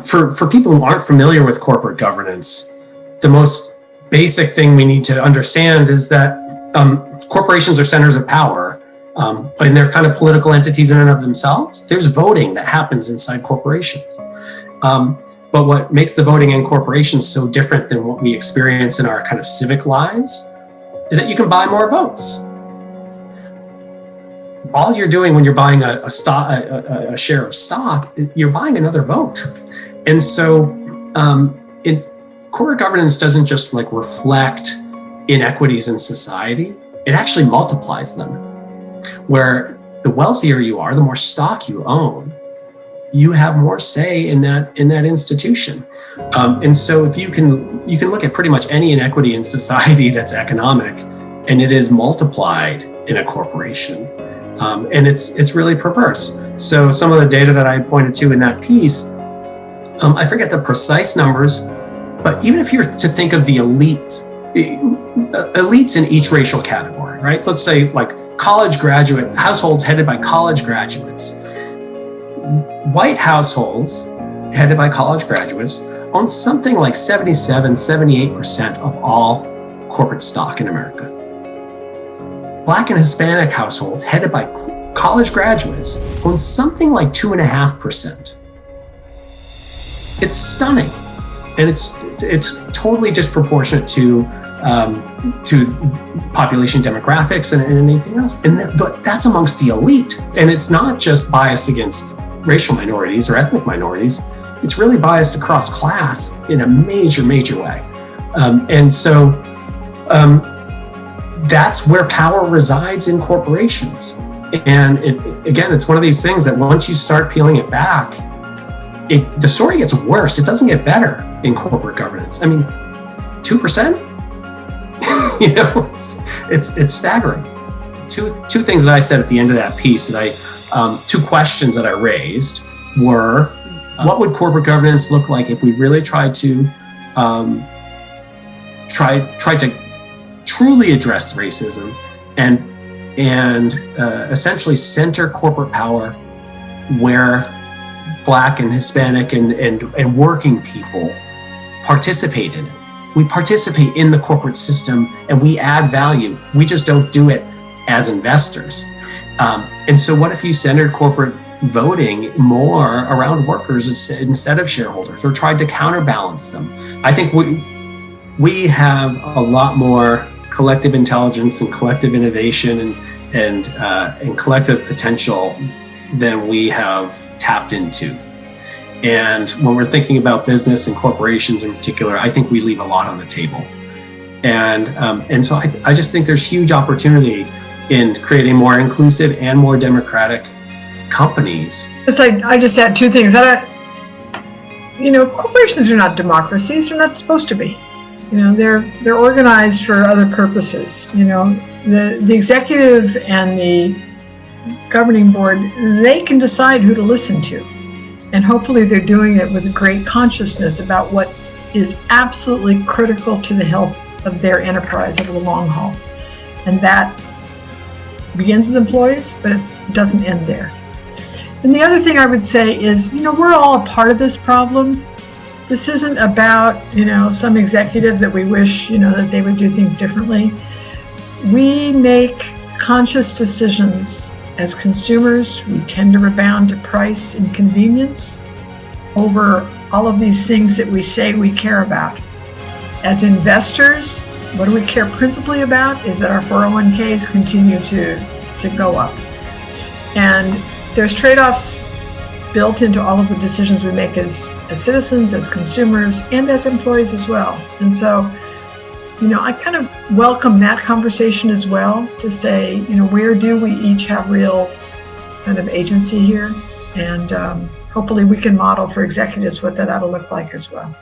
for people who aren't familiar with corporate governance, the most basic thing we need to understand is that corporations are centers of power, and they're kind of political entities in and of themselves. There's voting that happens inside corporations. But what makes the voting in corporations so different than what we experience in our kind of civic lives is that you can buy more votes. All you're doing when you're buying a share of stock, you're buying another vote. And so corporate governance doesn't just like reflect inequities in society, it actually multiplies them. Where the wealthier you are, the more stock you own, you have more say in that institution. And so if you can look at pretty much any inequity in society that's economic, and it is multiplied in a corporation. And it's really perverse. So some of the data that I pointed to in that piece, I forget the precise numbers, but even if you're to think of the elites in each racial category, right? Let's say like college graduate households headed by college graduates. White households headed by college graduates own something like 77-78% of all corporate stock in America. Black and Hispanic households headed by college graduates own something like 2.5%. It's stunning, and it's totally disproportionate to population demographics and anything else. And that's amongst the elite. And it's not just biased against racial minorities or ethnic minorities. It's really biased across class in a major way. And so that's where power resides in corporations. And it's one of these things that once you start peeling it back, the story gets worse. It doesn't get better in corporate governance. I mean, 2%? It's staggering. Two things that I said at the end of that piece two questions that I raised were, what would corporate governance look like if we really tried to truly address racism and essentially center corporate power where Black and Hispanic and working people participate in it. We participate in the corporate system and we add value. We just don't do it as investors. And so what if you centered corporate voting more around workers instead of shareholders, or tried to counterbalance them? I think we have a lot more collective intelligence and collective innovation and collective potential than we have tapped into. And when we're thinking about business and corporations in particular, I think we leave a lot on the table. And so I just think there's huge opportunity in creating more inclusive and more democratic companies. I just add two things. Corporations are not democracies. They're not supposed to be. They're organized for other purposes. The executive and the governing board, they can decide who to listen to. And hopefully they're doing it with a great consciousness about what is absolutely critical to the health of their enterprise over the long haul. And that begins with employees, but it doesn't end there. And the other thing I would say is, we're all a part of this problem. This isn't about, some executive that we wish, that they would do things differently. We make conscious decisions. As consumers, we tend to rebound to price and convenience over all of these things that we say we care about. As investors, what do we care principally about is that our 401ks continue to go up. And there's trade-offs built into all of the decisions we make as citizens, as consumers, and as employees as well. And so, I kind of welcome that conversation as well, to say, where do we each have real kind of agency here? And hopefully we can model for executives what that ought to look like as well.